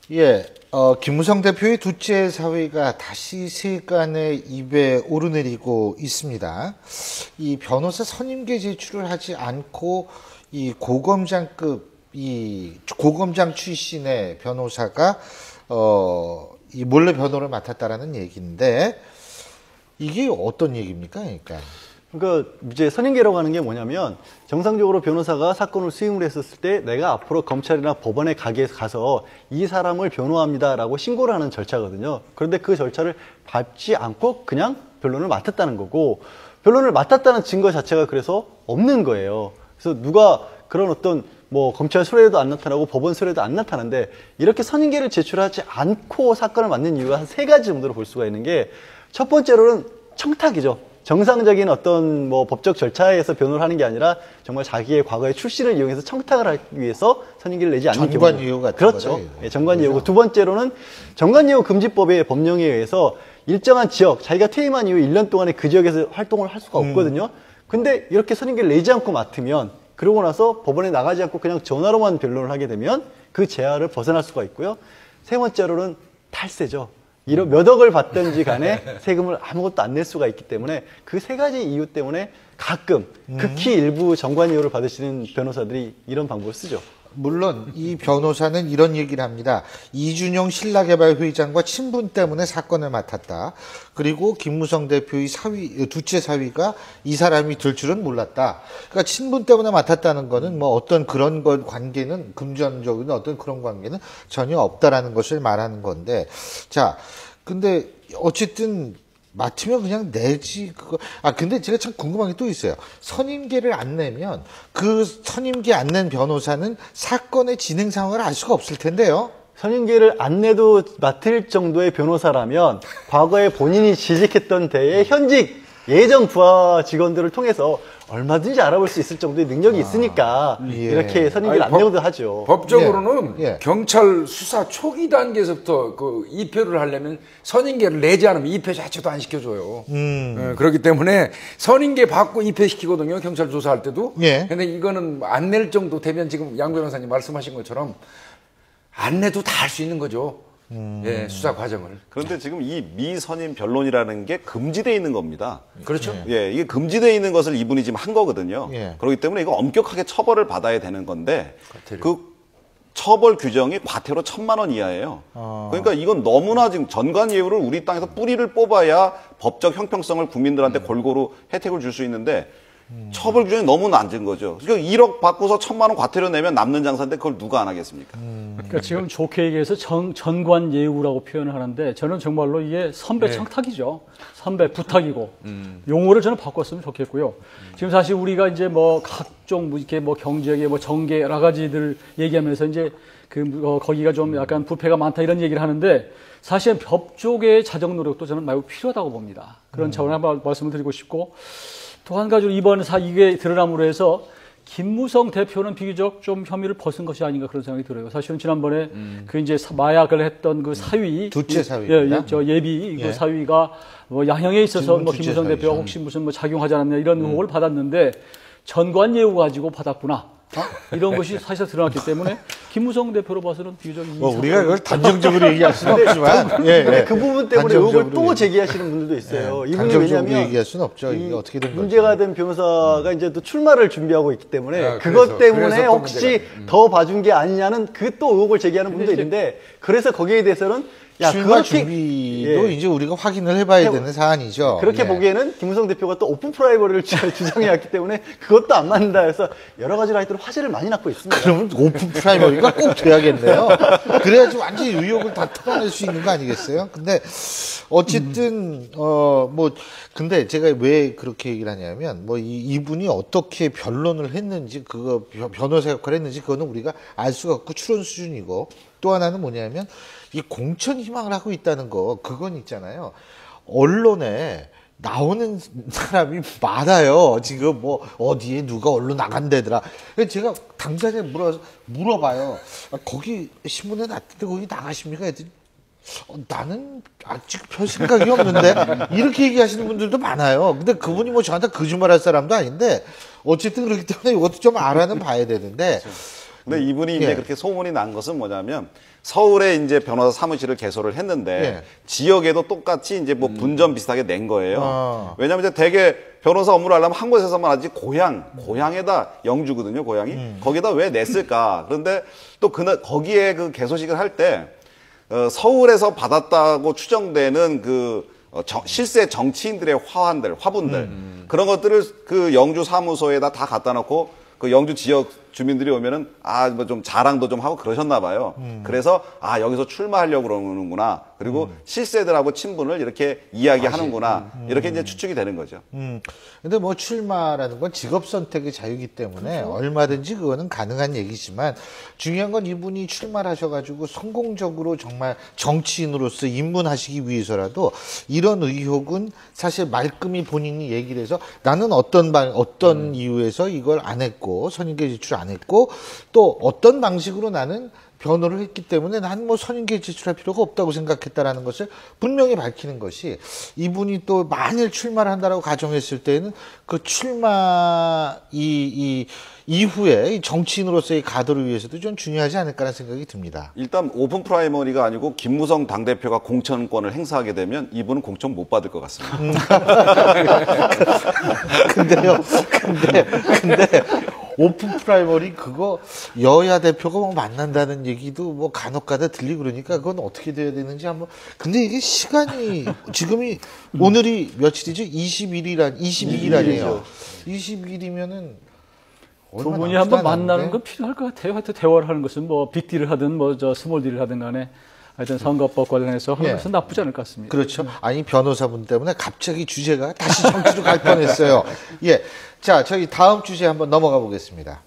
예, 김무성 대표의 둘째 사위가 다시 세간의 입에 오르내리고 있습니다. 이 변호사 선임계 제출을 하지 않고 이 고검장 출신의 변호사가 이 몰래 변호를 맡았다라는 얘기인데 이게 어떤 얘기입니까? 그러니까 이제 선임계라고 하는 게 뭐냐면 정상적으로 변호사가 사건을 수임을 했었을 때 내가 앞으로 검찰이나 법원에 가서 이 사람을 변호합니다라고 신고를 하는 절차거든요. 그런데 그 절차를 밟지 않고 그냥 변론을 맡았다는 거고, 변론을 맡았다는 증거 자체가 그래서 없는 거예요. 그래서 누가 그런 어떤 뭐 검찰 수뢰에도 안 나타나고 법원 수뢰에도 안 나타나는데 이렇게 선임계를 제출하지 않고 사건을 맡는 이유가 한 3가지 정도로 볼 수가 있는 게, 첫 번째로는 청탁이죠. 정상적인 어떤 뭐 법적 절차에서 변호를 하는 게 아니라 정말 자기의 과거의 출신을 이용해서 청탁을 하기 위해서 선임계를 내지 않는 경우. 정관예우 같은 그렇죠. 거죠. 예, 정관예우고, 두 번째로는 정관예우 금지법의 법령에 의해서 일정한 지역, 자기가 퇴임한 이후 1년 동안에 그 지역에서 활동을 할 수가 없거든요. 근데 이렇게 선임계를 내지 않고 맡으면, 그러고 나서 법원에 나가지 않고 그냥 전화로만 변론을 하게 되면 그 제한을 벗어날 수가 있고요. 세 번째로는 탈세죠. 이런 몇 억을 받든지 간에 세금을 아무것도 안 낼 수가 있기 때문에 그 3가지 이유 때문에 가끔 극히 일부 정관예우를 받으시는 변호사들이 이런 방법을 쓰죠. 물론 이 변호사는 이런 얘기를 합니다. 이준용 신라개발회장과 친분 때문에 사건을 맡았다. 그리고 김무성 대표의 둘째 사위가 이 사람이 될 줄은 몰랐다. 그러니까 친분 때문에 맡았다는 거는 뭐 어떤 그런 관계는, 금전적인 어떤 그런 관계는 전혀 없다라는 것을 말하는 건데, 자, 근데 어쨌든 맡으면 그냥 내지, 그거. 근데 제가 참 궁금한 게 또 있어요. 선임계를 안 내면 그 선임계 안 낸 변호사는 사건의 진행 상황을 알 수가 없을 텐데요. 선임계를 안 내도 맡을 정도의 변호사라면 과거에 본인이 취직했던 데의 현직 예전 부하 직원들을 통해서 얼마든지 알아볼 수 있을 정도의 능력이 있으니까 이렇게 선임계를 안 내고도 하죠. 법적으로는 경찰 수사 초기 단계에서부터 그 입회를 하려면 선임계를 내지 않으면 입회 자체도 안 시켜줘요. 그렇기 때문에 선임계 받고 입회시키거든요. 경찰 조사할 때도. 근데 이거는 안 낼 정도 되면 지금 양 변호사님 말씀하신 것처럼 안 내도 다 할 수 있는 거죠. 수사 과정을. 그런데 지금 이 미선임 변론이라는 게 금지되어 있는 겁니다. 그렇죠. 이게 금지되어 있는 것을 이분이 지금 한 거거든요. 그렇기 때문에 이거 엄격하게 처벌을 받아야 되는 건데, 그 처벌 규정이 과태료 1,000만 원 이하예요. 그러니까 이건 너무나 지금 전관예우를 우리 땅에서 뿌리를 뽑아야 법적 형평성을 국민들한테 골고루 혜택을 줄 수 있는데, 처벌 규정이 너무 낮은 거죠. 그러니까 1억 받고서 1,000만 원 과태료 내면 남는 장사인데 그걸 누가 안 하겠습니까? 그러니까 지금 좋게 얘기해서 전관예우라고 표현을 하는데, 저는 정말로 이게 선배 청탁이죠. 선배 부탁이고, 용어를 저는 바꿨으면 좋겠고요. 지금 사실 우리가 이제 뭐 각종 이렇게 뭐 경제계, 뭐 정계 여러 가지들 얘기하면서 이제 거기가 좀 약간 부패가 많다 이런 얘기를 하는데, 사실 법 쪽의 자정 노력도 저는 매우 필요하다고 봅니다. 그런 차원을 한번 말씀을 드리고 싶고, 또 한 가지로 이번 이게 드러남으로 해서 김무성 대표는 비교적 좀 혐의를 벗은 것이 아닌가 그런 생각이 들어요. 사실은 지난번에 그 이제 마약을 했던 그 사위, 둘째 사위입니다. 그 사위가 뭐 양형에 있어서 뭐 김무성 대표가 혹시 무슨 뭐 작용하지 않았냐 이런 의혹을 받았는데, 전관예우 가지고 받았구나. 이런 것이 사실 드러났기 때문에 김무성 대표로 봐서는 비교적 우리가 그걸 단정적으로 얘기할 수는 없지만 그 부분 때문에 의혹을 또 제기하시는 분들도 있어요. 이분이 왜냐하면 얘기할 수는 없죠. 이게 어떻게 된 문제가 된 변호사가 이제 또 출마를 준비하고 있기 때문에 그것 때문에 혹시 더 봐준 게 아니냐는 그 또 의혹을 제기하는 분도 있는데, 그래서 거기에 대해서는 출마 준비도 이제 우리가 확인을 해봐야 되는 사안이죠. 그렇게 보기에는 김무성 대표가 또 오픈 프라이머리를 주장해왔기 때문에 그것도 안 맞는다 해서 여러 가지로 하여튼 화제를 많이 낳고 있습니다. 그러면 오픈 프라이머리가 꼭 돼야겠네요. 그래야지 완전히 의혹을 다 털어낼 수 있는 거 아니겠어요? 근데 어쨌든 근데 제가 왜 그렇게 얘기를 하냐면 이분이 어떻게 변론을 했는지, 그거 변호사 역할을 했는지 그거는 우리가 알 수가 없고 추론 수준이고, 또 하나는 뭐냐면 이 공천 희망을 하고 있다는 거, 그건 있잖아요. 언론에 나오는 사람이 많아요. 지금 뭐 어디에 누가 언론 나간대더라. 제가 당사자에 물어봐요. 거기 신문에 났던데 거기 나가십니까? 했더니 나는 아직 별 생각이 없는데 이렇게 얘기하시는 분들도 많아요. 근데 그분이 뭐 저한테 거짓말할 사람도 아닌데 어쨌든 그렇기 때문에 이것도 좀 알아는 봐야 되는데, 근데 이분이 이제 그렇게 소문이 난 것은 뭐냐면 서울에 이제 변호사 사무실을 개소를 했는데 지역에도 똑같이 이제 뭐 분점 비슷하게 낸 거예요. 왜냐하면 이제 대개 변호사 업무를 하려면 한 곳에서만 하지 고향에다 영주거든요, 고향이. 거기다 왜 냈을까? 그런데 또 거기에 그 개소식을 할 때 서울에서 받았다고 추정되는 실세 정치인들의 화분들 그런 것들을 그 영주 사무소에다 다 갖다 놓고 그 영주 지역 주민들이 오면은 뭐 좀 자랑도 좀 하고 그러셨나 봐요. 그래서 여기서 출마하려고 그러는구나. 그리고 실세들하고 친분을 이렇게 이야기하는구나. 이렇게 이제 추측이 되는 거죠. 근데 뭐 출마라는 건 직업 선택의 자유이기 때문에 얼마든지 그거는 가능한 얘기지만 중요한 건 이분이 출마를 하셔가지고 성공적으로 정말 정치인으로서 입문하시기 위해서라도 이런 의혹은 사실 말끔히 본인이 얘기를 해서 나는 어떤 이유에서 이걸 안 했고 선임계 제출 안 했고 또 어떤 방식으로 나는 변호를 했기 때문에 난 뭐 선임계 제출할 필요가 없다고 생각했다라는 것을 분명히 밝히는 것이 이분이 또 만일 출마를 한다라고 가정했을 때는 그 출마 이후에 이 정치인으로서의 가도를 위해서도 좀 중요하지 않을까라는 생각이 듭니다. 일단 오픈 프라이머리가 아니고 김무성 당대표가 공천권을 행사하게 되면 이분은 공천 못 받을 것 같습니다. 근데 오픈 프라이머리 그거 여야 대표가 뭐 만난다는 얘기도 뭐 간혹가다 들리고 그러니까 그건 어떻게 돼야 되는지 한번. 근데 이게 시간이 지금이 오늘이 며칠이죠? 22일 아니에요. 22일이면은 두 분이 한번 만나는 건 필요할 것 같아요. 하여튼 대화를 하는 것은 뭐 빅딜을 하든 뭐 스몰 딜을 하든 간에 하여튼 선거법 관련해서 하는 것은 나쁘지 않을 것 같습니다. 그렇죠. 아니 변호사분 때문에 갑자기 주제가 다시 정치로 갈 뻔했어요. 자, 저희 다음 주제 한번 넘어가 보겠습니다.